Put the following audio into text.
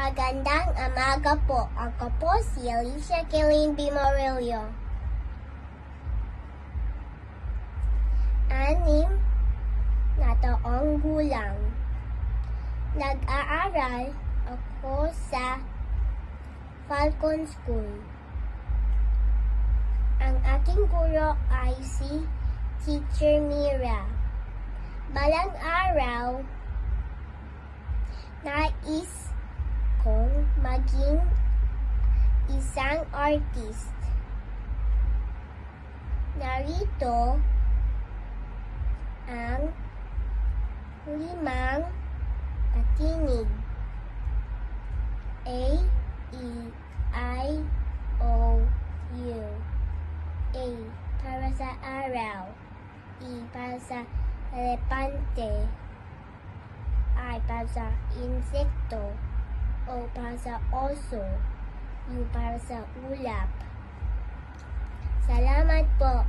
Magandang umaga po. Ako po si Alicia Kaylin B. Morello. 6 na taong gulang. Nag-aaral ako sa Falcon School. Ang aking guro ay si Teacher Mira. Balang araw, nais kong maging isang artist. Narito ang 5 patinig. A, E, I, O, U. A para sa araw. E para sa elepante. I para sa insekto. O para sa oso. U para sa ulap. Salamat po.